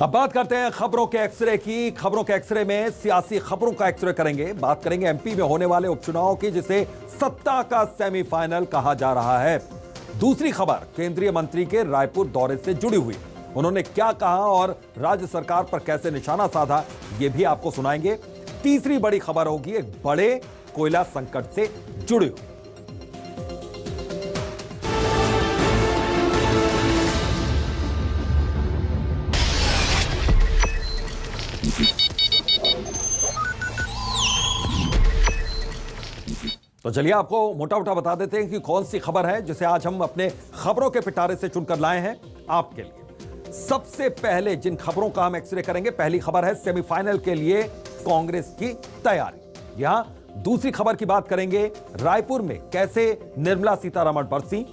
अब बात करते हैं खबरों के एक्सरे की। खबरों के एक्सरे में सियासी खबरों का एक्सरे करेंगे। बात करेंगे एमपी में होने वाले उपचुनाव की, जिसे सत्ता का सेमीफाइनल कहा जा रहा है। दूसरी खबर केंद्रीय मंत्री के रायपुर दौरे से जुड़ी हुई। उन्होंने क्या कहा और राज्य सरकार पर कैसे निशाना साधा, यह भी आपको सुनाएंगे। तीसरी बड़ी खबर होगी एक बड़े कोयला संकट से जुड़ी हुई। तो चलिए आपको मोटा मोटा बता देते हैं कि कौन सी खबर है जिसे आज हम अपने खबरों के पिटारे से चुनकर लाए हैं आपके लिए। सबसे पहले जिन खबरों का हम एक्सरे करेंगे, पहली खबर है सेमीफाइनल के लिए कांग्रेस की तैयारी। यहां दूसरी खबर की बात करेंगे रायपुर में कैसे निर्मला सीतारमण बरसी,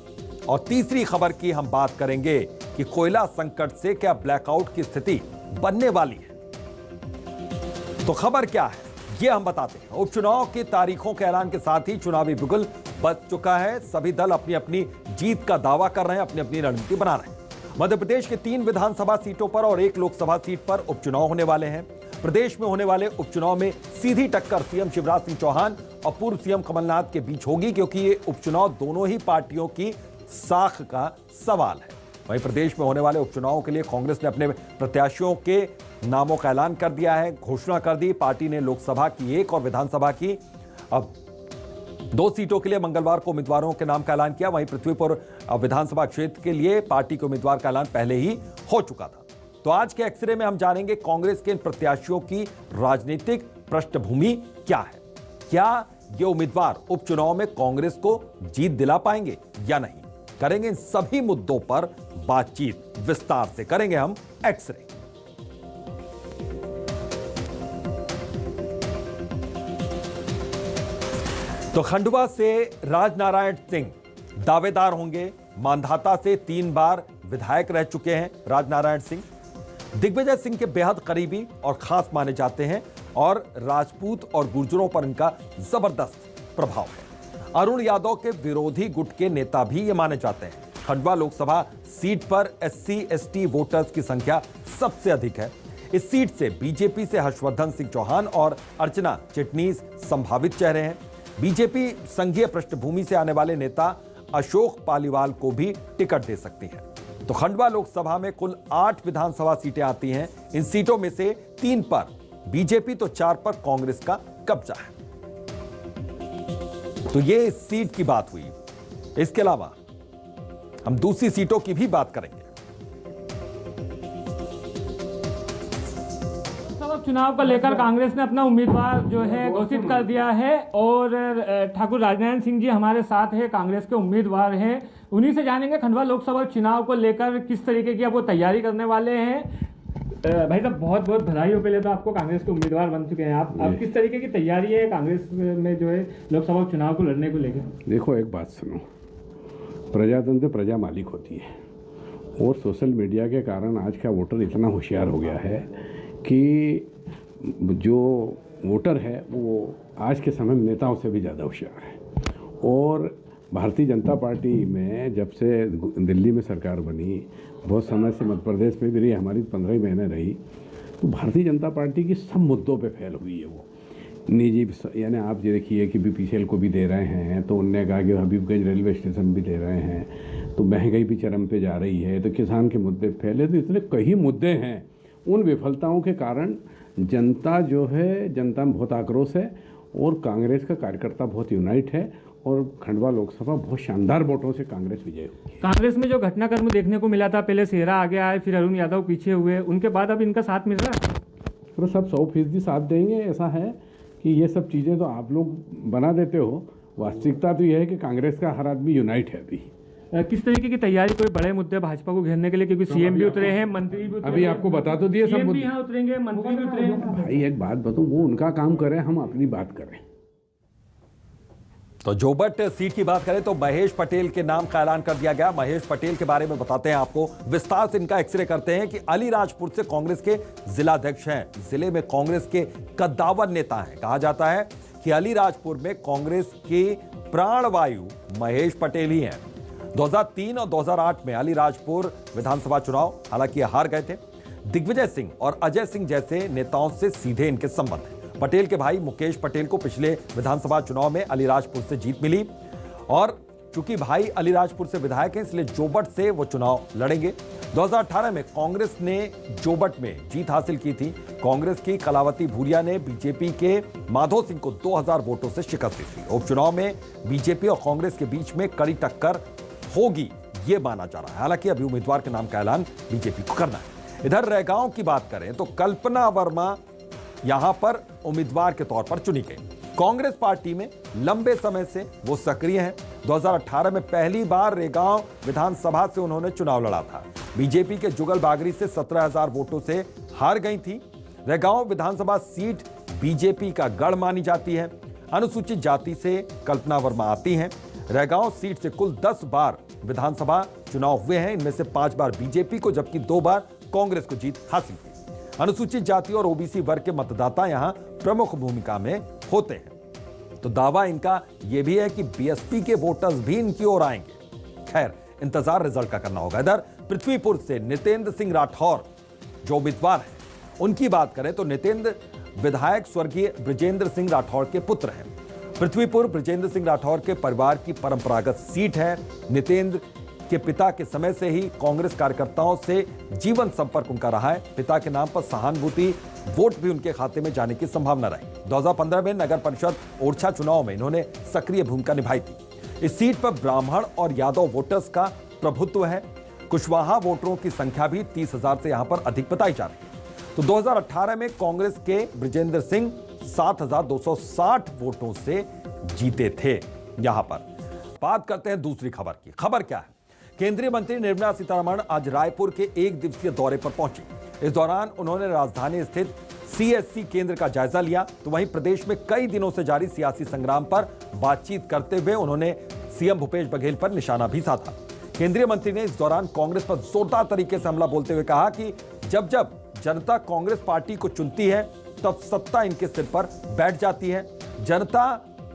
और तीसरी खबर की हम बात करेंगे कि कोयला संकट से क्या ब्लैकआउट की स्थिति बनने वाली है। तो खबर क्या है ये हम बताते हैं। उपचुनाव की तारीखों के ऐलान के साथ ही चुनावी बिगुल बज चुका है। सभी दल अपनी अपनी जीत का दावा कर रहे हैं, अपनी अपनी रणनीति बना रहे हैं। मध्य प्रदेश के 3 विधानसभा सीटों पर और 1 लोकसभा सीट पर उपचुनाव होने वाले हैं। प्रदेश में होने वाले उपचुनाव में सीधी टक्कर सीएम शिवराज सिंह चौहान और पूर्व सीएम कमलनाथ के बीच होगी, क्योंकि ये उपचुनाव दोनों ही पार्टियों की साख का सवाल है। वहीं प्रदेश में होने वाले उपचुनावों के लिए कांग्रेस ने अपने प्रत्याशियों के नामों का ऐलान कर दिया है, घोषणा कर दी। पार्टी ने लोकसभा की 1 और विधानसभा की अब 2 सीटों के लिए मंगलवार को उम्मीदवारों के नाम का ऐलान किया। वहीं पृथ्वीपुर विधानसभा क्षेत्र के लिए पार्टी के उम्मीदवार का ऐलान पहले ही हो चुका था। तो आज के एक्सरे में हम जानेंगे कांग्रेस के इन प्रत्याशियों की राजनीतिक पृष्ठभूमि क्या है। क्या ये उम्मीदवार उपचुनाव में कांग्रेस को जीत दिला पाएंगे या नहीं। करेंगे इन सभी मुद्दों पर बातचीत, विस्तार से करेंगे हम एक्सरे। तो खंडवा से राजनारायण सिंह दावेदार होंगे। मांधाता से 3 बार विधायक रह चुके हैं राजनारायण सिंह। दिग्विजय सिंह के बेहद करीबी और खास माने जाते हैं और राजपूत और गुर्जरों पर इनका जबरदस्त प्रभाव है। अरुण यादव के विरोधी गुट के नेता भी ये माने जाते हैं। खंडवा लोकसभा सीट पर SC/ST वोटर्स की संख्या सबसे अधिक है। इस सीट से बीजेपी से हर्षवर्धन सिंह चौहान और अर्चना चिटनीस संभावित चेहरे हैं। बीजेपी संघीय पृष्ठभूमि से आने वाले नेता अशोक पालीवाल को भी टिकट दे सकती है। तो खंडवा लोकसभा में कुल 8 विधानसभा सीटें आती हैं। इन सीटों में से 3 पर बीजेपी तो 4 पर कांग्रेस का कब्जा है। तो ये इस सीट की बात हुई। इसके अलावा हम दूसरी सीटों की भी बात करेंगे। चुनाव को लेकर कांग्रेस ने अपना उम्मीदवार जो है घोषित कर दिया है और ठाकुर राजनारायण सिंह जी हमारे साथ है, कांग्रेस के उम्मीदवार हैं। उन्हीं से जानेंगे खंडवा लोकसभा चुनाव को लेकर किस तरीके की अब वो तैयारी करने वाले हैं। भाई साहब बहुत बहुत बधाई हो, पहले तो आपको कांग्रेस के उम्मीदवार बन चुके हैं आप। अब किस तरीके की तैयारी है कांग्रेस में जो है लोकसभा चुनाव को लड़ने को लेकर। देखो एक बात सुनो, प्रजातंत्र प्रजा मालिक होती है और सोशल मीडिया के कारण आज का वोटर इतना होशियार हो गया है कि जो वोटर है वो आज के समय में नेताओं से भी ज़्यादा होशियार है। और भारतीय जनता पार्टी में जब से दिल्ली में सरकार बनी, बहुत समय से मध्य प्रदेश में भी रही, हमारी 15 महीने रही, तो भारतीय जनता पार्टी की सब मुद्दों पे फैल हुई है वो निजी। यानी आप ये देखिए कि BPCL को भी दे रहे हैं, तो उनने कहा कि हबीबगंज रेलवे स्टेशन भी दे रहे हैं, तो महंगाई भी चरम पे जा रही है, तो किसान के मुद्दे फैले। तो इतने कई मुद्दे हैं। उन विफलताओं के कारण जनता जो है, जनता में बहुत आक्रोश है और कांग्रेस का कार्यकर्ता बहुत यूनाइट है और खंडवा लोकसभा बहुत शानदार वोटों से कांग्रेस विजय हुई। कांग्रेस में जो घटनाक्रम देखने को मिला था, पहले सेहरा आगे आए, फिर अरुण यादव पीछे हुए, उनके बाद अब इनका साथ मिल रहा है। तो सब 100% साथ देंगे। ऐसा है कि ये सब चीज़ें तो आप लोग बना देते हो, वास्तविकता तो यह है कि कांग्रेस का हर आदमी यूनाइट है। अभी किस तरीके की तैयारी, कोई बड़े मुद्दे भाजपा को घेरने के लिए, क्योंकि सीएम भी उतरे हैं, मंत्री भी उतरे, अभी आपको बता तो दिए सब मुद्दे यहाँ उतरेंगे, मंत्री भी उतरे हैं। भाई एक बात बताऊं, वो उनका काम करें, हम अपनी बात करें। तो जोबट सीट की बात करें तो महेश पटेल के नाम का ऐलान कर दिया गया। महेश पटेल के बारे में बताते हैं आपको, विस्तार से इनका एक्सरे करते हैं कि अलीराजपुर से कांग्रेस के जिलाध्यक्ष हैं। जिले में कांग्रेस के कद्दावर नेता हैं। कहा जाता है कि अलीराजपुर में कांग्रेस की प्राणवायु महेश पटेल ही हैं। 2003 और 2008 में अलीराजपुर विधानसभा चुनाव हालांकि हार गए थे। दिग्विजय सिंह और अजय सिंह जैसे नेताओं से सीधे इनके संबंध हैं। पटेल के भाई मुकेश पटेल को पिछले विधानसभा चुनाव में अलीराजपुर से जीत मिली और चूंकि भाई अलीराजपुर से विधायक हैं इसलिए जोबट से वो चुनाव लड़ेंगे। 2018 में कांग्रेस ने जोबट में जीत हासिल की थी। कांग्रेस की कलावती भूरिया ने बीजेपी के माधो सिंह को 2000 वोटों से शिकस्त दी थी। उपचुनाव में बीजेपी और कांग्रेस के बीच में कड़ी टक्कर होगी ये माना जा रहा है। हालांकि अभी उम्मीदवार के नाम का ऐलान बीजेपी को करना है। इधर रैगांव की बात करें तो कल्पना वर्मा यहां पर उम्मीदवार के तौर पर चुनी गई। कांग्रेस पार्टी में लंबे समय से वो सक्रिय हैं। 2018 में पहली बार रैगांव विधानसभा से उन्होंने चुनाव लड़ा था। बीजेपी के जुगल बागरी से 17,000 वोटों से हार गई थी। रैगांव विधानसभा सीट बीजेपी का गढ़ मानी जाती है। अनुसूचित जाति से कल्पना वर्मा आती हैं। रैगांव सीट से कुल 10 बार विधानसभा चुनाव हुए हैं। इनमें से 5 बार बीजेपी को जबकि 2 बार कांग्रेस को जीत हासिल हुई। अनुसूचित जाति और ओबीसी वर्ग के मतदाता यहां प्रमुख भूमिका में होते हैं। तो दावा इनका यह भी है कि बीएसपी के वोटर्स भी इनकी ओर आएंगे। खैर इंतजार रिजल्ट का करना होगा। इधर पृथ्वीपुर से नितेंद्र सिंह राठौर जो उम्मीदवार हैं उनकी बात करें तो नितेंद्र विधायक स्वर्गीय बृजेंद्र सिंह राठौर के पुत्र हैं। पृथ्वीपुर बृजेंद्र सिंह राठौर के परिवार की परंपरागत सीट है। नितेंद्र के पिता के समय से ही कांग्रेस कार्यकर्ताओं से जीवन संपर्क उनका रहा है। पिता के नाम पर सहानुभूति वोट भी उनके खाते में जाने की संभावना रही। 2015 में नगर परिषद ओरछा चुनाव में इन्होंने सक्रिय भूमिका निभाई थी। इस सीट पर ब्राह्मण और यादव वोटर्स का प्रभुत्व है। कुशवाहा वोटरों की संख्या भी 30,000 से यहां पर अधिक बताई जा रही है। तो 2018 में कांग्रेस के बृजेंद्र सिंह 7,260 वोटों से जीते थे। यहां पर बात करते हैं दूसरी खबर की। खबर क्या है? केंद्रीय मंत्री निर्मला सीतारमण आज रायपुर के 1 दिवसीय दौरे पर पहुंची। इस दौरान उन्होंने राजधानी स्थित सीएससी केंद्र का जायजा लिया। तो वहीं प्रदेश में कई दिनों से जारी सियासी संग्राम पर बातचीत करते हुए उन्होंने सीएम भूपेश बघेल पर निशाना भी साधा। केंद्रीय मंत्री ने इस दौरान कांग्रेस पर जोरदार तरीके से हमला बोलते हुए कहा कि जब जब जनता कांग्रेस पार्टी को चुनती है तब सत्ता इनके सिर पर बैठ जाती है। जनता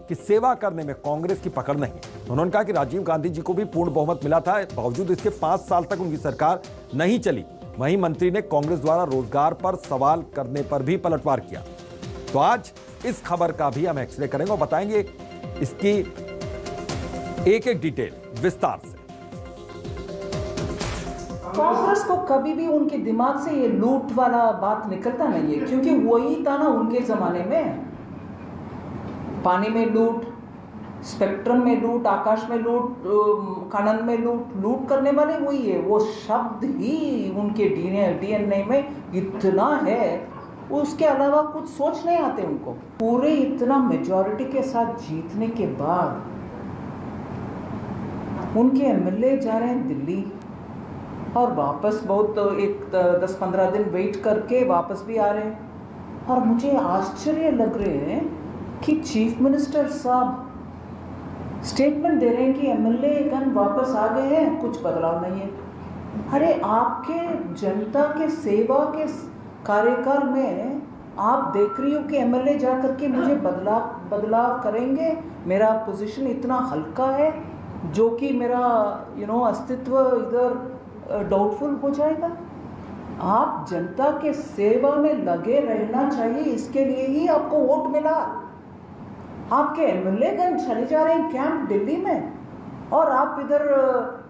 की सेवा करने में कांग्रेस की पकड़ नहीं। उन्होंने कहा कि राजीव गांधी जी को भी पूर्ण बहुमत मिला था, बावजूद इसके 5 साल तक उनकी सरकार नहीं चली। वहीं मंत्री ने कांग्रेस द्वारा रोजगार पर सवाल करने पर भी पलटवार किया। तो आज इस खबर का भी हम एक्सरे करेंगे और बताएंगे इसकी एक-एक डिटेल विस्तार से। कांग्रेस को कभी भी उनके दिमाग से ये लूट वाला बात निकलता नहीं है, क्योंकि वही था ना उनके जमाने में। पानी में लूट, स्पेक्ट्रम में लूट, आकाश में लूट, खनन में लूट करने वाले वही है। वो शब्द ही उनके डीएनए में इतना है, उसके अलावा कुछ सोच नहीं आते उनको। पूरे इतना मेजॉरिटी के साथ जीतने के बाद उनके एमएलए जा रहे हैं दिल्ली और वापस बहुत एक 10-15 दिन वेट करके वापस भी आ रहे हैं। और मुझे आश्चर्य लग रहे हैं कि चीफ मिनिस्टर साहब स्टेटमेंट दे रहे हैं कि एमएलए गण वापस आ गए हैं, कुछ बदलाव नहीं है। अरे आपके जनता के सेवा के कार्यकाल में आप देख रही हो कि एमएलए जा करके मुझे बदलाव करेंगे, मेरा पोजीशन इतना हल्का है जो कि मेरा अस्तित्व इधर डाउटफुल हो जाएगा। आप जनता के सेवा में लगे रहना चाहिए, इसके लिए ही आपको वोट मिला। आपके एमएलए गण चले जा रहे हैं कैंप दिल्ली में और आप इधर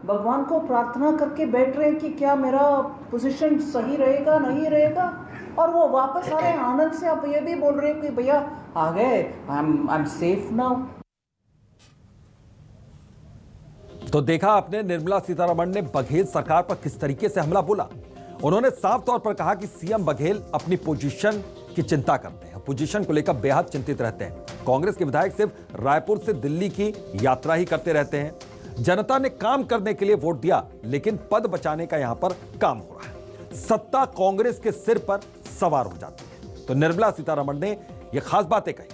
भगवान को प्रार्थना करके बैठ रहे हैं कि क्या मेरा पोजीशन सही रहेगा नहीं रहेगा। और वो वापस आ रहे हैं आनंद से। आप ये भी बोल रहे हैं कि भैया आ गए, आई एम सेफ नाउ। तो देखा आपने निर्मला सीतारमण ने बघेल सरकार पर किस तरीके से हमला बोला। उन्होंने साफ तौर पर कहा कि सीएम बघेल अपनी पोजीशन की चिंता करते हैं, पोजीशन को लेकर बेहद चिंतित रहते हैं। कांग्रेस के विधायक सिर्फ रायपुर से दिल्ली की यात्रा ही करते रहते हैं। जनता ने काम करने के लिए वोट दिया, लेकिन पद बचाने का यहां पर काम हो रहा है। सत्ता कांग्रेस के सिर पर सवार हो जाती है। तो निर्मला सीतारमण ने यह खास बातें कही।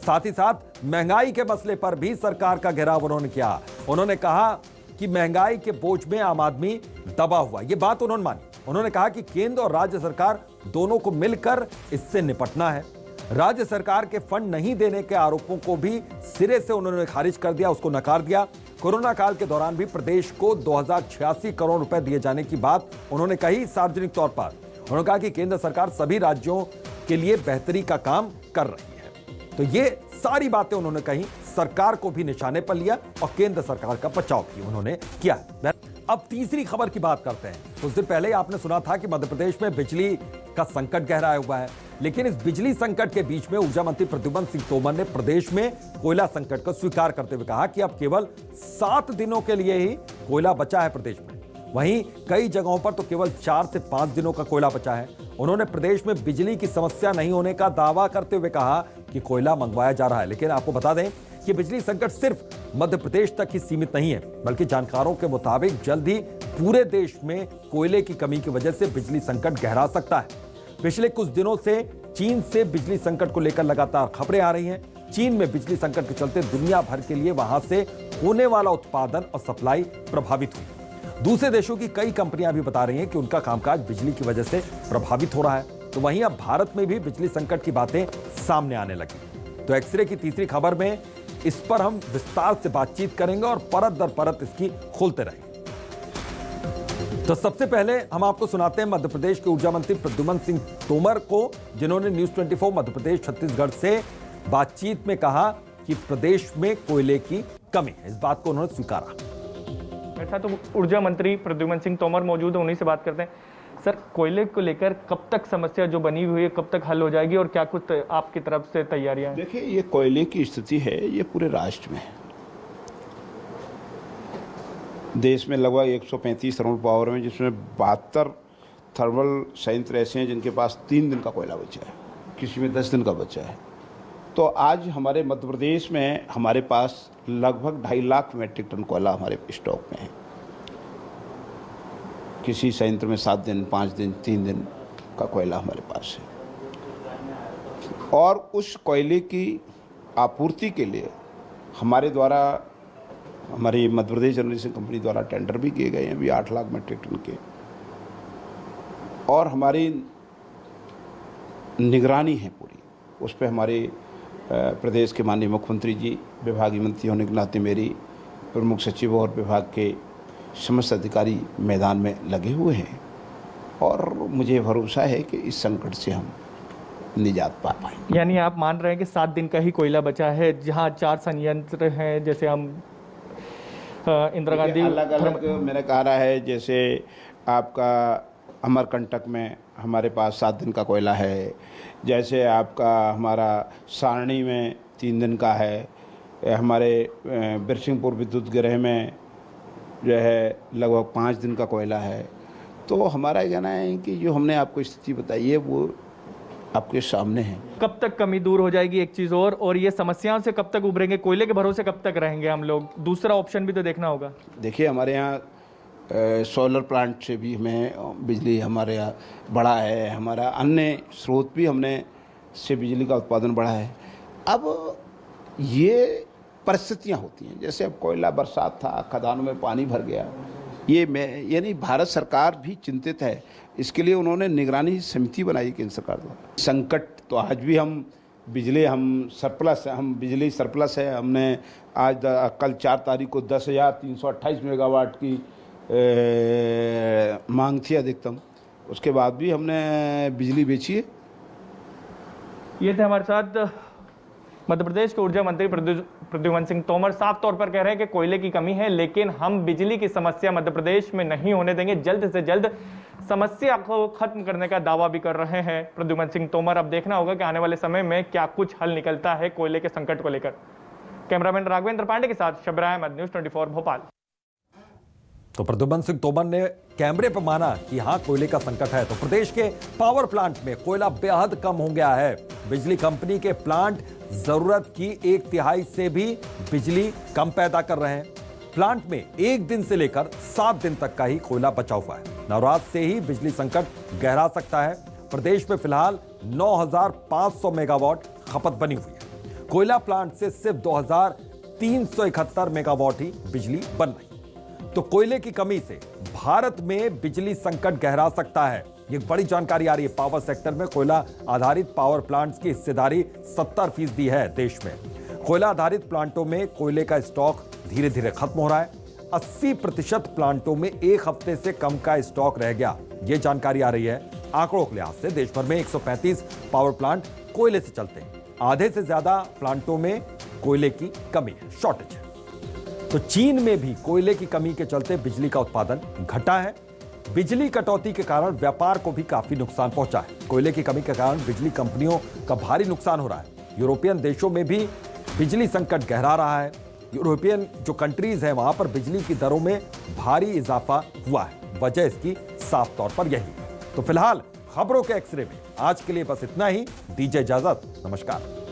साथ ही साथ महंगाई के मसले पर भी सरकार का घेराव उन्होंने किया। उन्होंने कहा कि महंगाई के बोझ में आम आदमी दबा हुआ, यह बात उन्होंने मानी। उन्होंने कहा कि केंद्र और राज्य सरकार दोनों को मिलकर इससे निपटना है। राज्य सरकार के फंड नहीं देने के आरोपों को भी सिरे से उन्होंने खारिज कर दिया, उसको नकार दिया। कोरोना काल के दौरान भी प्रदेश को 2086 करोड़ रुपए दिए जाने की बात उन्होंने कही सार्वजनिक तौर पर। उन्होंने कहा कि केंद्र सरकार सभी राज्यों के लिए बेहतरी का काम कर रही है। तो ये सारी बातें उन्होंने कही, सरकार को भी निशाने पर लिया और केंद्र सरकार का बचाव भी उन्होंने किया। अब तीसरी खबर की बात करते हैं। कुछ दिन पहले आपने सुना था कि मध्य प्रदेश में बिजली का संकट गहराया हुआ है, लेकिन इस बिजली संकट के बीच में ऊर्जा मंत्री प्रद्युम्न सिंह तोमर ने प्रदेश में कोयला संकट को स्वीकार करते हुए कहा कि अब केवल 7 दिनों के लिए ही कोयला बचा है प्रदेश में। वहीं कई जगहों पर तो केवल 4 से 5 दिनों का कोयला बचा है। उन्होंने प्रदेश में बिजली की समस्या नहीं होने का दावा करते हुए कहा कि कोयला मंगवाया जा रहा है। लेकिन आपको बता दें कि बिजली संकट सिर्फ मध्य प्रदेश तक ही सीमित नहीं है, बल्कि जानकारों के मुताबिक जल्द ही पूरे देश में कोयले की कमी की वजह से बिजली संकट गहरा सकता है। पिछले कुछ दिनों से चीन से बिजली संकट को लेकर लगातार खबरें आ रही हैं। चीन में बिजली संकट के चलते दुनिया भर के लिए वहां से होने वाला उत्पादन और सप्लाई प्रभावित हुई। दूसरे देशों की कई कंपनियां भी बता रही हैं कि उनका कामकाज बिजली की वजह से प्रभावित हो रहा है। तो वहीं अब भारत में भी बिजली संकट की बातें सामने आने लगी। तो एक्सरे की तीसरी खबर में इस पर हम विस्तार से बातचीत करेंगे और परत दर परत इसकी खोलते रहेंगे। तो सबसे पहले हम आपको सुनाते हैं मध्य प्रदेश के ऊर्जा मंत्री प्रद्युम्न सिंह तोमर को, जिन्होंने न्यूज़ 24 मध्य प्रदेश छत्तीसगढ़ से बातचीत में कहा कि प्रदेश में कोयले की कमी है। इस बात को उन्होंने स्वीकारा। मेरे साथ तो ऊर्जा मंत्री प्रद्युम्न सिंह तोमर मौजूद है, उन्हीं से बात करते हैं। सर, कोयले को लेकर कब तक समस्या जो बनी हुई है कब तक हल हो जाएगी और क्या कुछ आपकी तरफ से तैयारियां हैं? देखिए, ये कोयले की स्थिति है, ये पूरे राष्ट्र में है। देश में लगभग 135 थर्मल पावर में, जिसमें 72 थर्मल संयंत्र ऐसे हैं जिनके पास 3 दिन का कोयला बचा है, किसी में 10 दिन का बचा है। तो आज हमारे मध्य प्रदेश में हमारे पास लगभग 2.5 लाख मेट्रिक टन कोयला हमारे स्टॉक में है। किसी संयंत्र में 7 दिन, 5 दिन, 3 दिन का कोयला हमारे पास है। और उस कोयले की आपूर्ति के लिए हमारे द्वारा, हमारी मध्य प्रदेश जनरेशन कंपनी द्वारा टेंडर भी किए गए हैं अभी 8 लाख मेट्रिक टन के। और हमारी निगरानी है पूरी उस पर। हमारे प्रदेश के माननीय मुख्यमंत्री जी, विभागीय मंत्री होने के नाते मेरी प्रमुख सचिव और विभाग के समस्त अधिकारी मैदान में लगे हुए हैं और मुझे भरोसा है कि इस संकट से हम निजात पा पाएंगे। यानी आप मान रहे हैं कि 7 दिन का ही कोयला बचा है, जहां 4 संयंत्र हैं, जैसे हम इंदिरा गांधी अलग अलग मैंने कहा रहा है। जैसे आपका अमरकंटक में हमारे पास 7 दिन का कोयला है, जैसे आपका हमारा सारणी में 3 दिन का है, हमारे बिरसिंहपुर विद्युत गृह में जो है लगभग 5 दिन का कोयला है। तो हमारा कहना है कि जो हमने आपको स्थिति बताई है वो आपके सामने है। कब तक कमी दूर हो जाएगी, एक चीज़ और ये समस्याओं से कब तक उभरेंगे? कोयले के भरोसे कब तक रहेंगे हम लोग? दूसरा ऑप्शन भी तो देखना होगा। देखिए, हमारे यहाँ सोलर प्लांट से भी हमें बिजली हमारे यहाँ बढ़ा है, हमारा अन्य स्रोत भी हमने से बिजली का उत्पादन बढ़ा है। अब ये परिस्थितियाँ होती हैं, जैसे अब कोयला बरसात था, खदानों में पानी भर गया, यानी भारत सरकार भी चिंतित है। इसके लिए उन्होंने निगरानी समिति बनाई केंद्र सरकार द्वारा। संकट तो आज भी हम बिजली हम बिजली सरप्लस है। हमने आज कल 4 तारीख को 10,328 मेगावाट की मांग थी अधिकतम, उसके बाद भी हमने बिजली बेची है। ये थे हमारे साथ मध्य प्रदेश के ऊर्जा मंत्री प्रद्युम्न सिंह तोमर। साफ तौर पर कह रहे हैं कि कोयले की कमी है, लेकिन हम बिजली की समस्या मध्य प्रदेश में नहीं होने देंगे। जल्द से जल्द समस्या को खत्म करने का दावा भी कर रहे हैं प्रद्युम्न सिंह तोमर। अब देखना होगा कि आने वाले समय में क्या कुछ हल निकलता है कोयले के संकट को लेकर। कैमरामैन राघवेंद्र पांडे के साथ शब्बीर अहमद, न्यूज़ 24 भोपाल। तो प्रद्युम्न सिंह तोमर ने कैमरे पर माना कि हाँ, कोयले का संकट है। तो प्रदेश के पावर प्लांट में कोयला बेहद कम हो गया है। बिजली कंपनी के प्लांट जरूरत की 1/3 से भी बिजली कम पैदा कर रहे हैं। प्लांट में 1 दिन से लेकर 7 दिन तक का ही कोयला बचा हुआ है। नवरात्र से ही बिजली संकट गहरा सकता है। प्रदेश में फिलहाल 9,500 मेगावाट खपत बनी हुई है। कोयला प्लांट से सिर्फ 2,371 मेगावाट ही बिजली बन रही है। तो कोयले की कमी से भारत में बिजली संकट गहरा सकता है। ये बड़ी जानकारी आ रही है। पावर सेक्टर में कोयला आधारित पावर प्लांट्स की हिस्सेदारी 70% है देश में। कोयला आधारित प्लांटों में कोयले का स्टॉक धीरे धीरे खत्म हो रहा है। 80% प्लांटों में 1 हफ्ते से कम का स्टॉक रह गया। ये जानकारी आ रही है। आंकड़ों के लिहाज से देश भर में 135 पावर प्लांट कोयले से चलते हैं। आधे से ज्यादा प्लांटों में कोयले की कमी है, शॉर्टेज है। तो चीन में भी कोयले की कमी के चलते बिजली का उत्पादन घटा है। बिजली कटौती के कारण व्यापार को भी काफी नुकसान पहुंचा है। कोयले की कमी के कारण बिजली कंपनियों का भारी नुकसान हो रहा है। यूरोपियन देशों में भी बिजली संकट गहरा रहा है। यूरोपियन जो कंट्रीज हैं वहां पर बिजली की दरों में भारी इजाफा हुआ है। वजह इसकी साफ तौर पर यही है। तो फिलहाल खबरों के एक्सरे में आज के लिए बस इतना ही। दीजिए इजाजत, नमस्कार।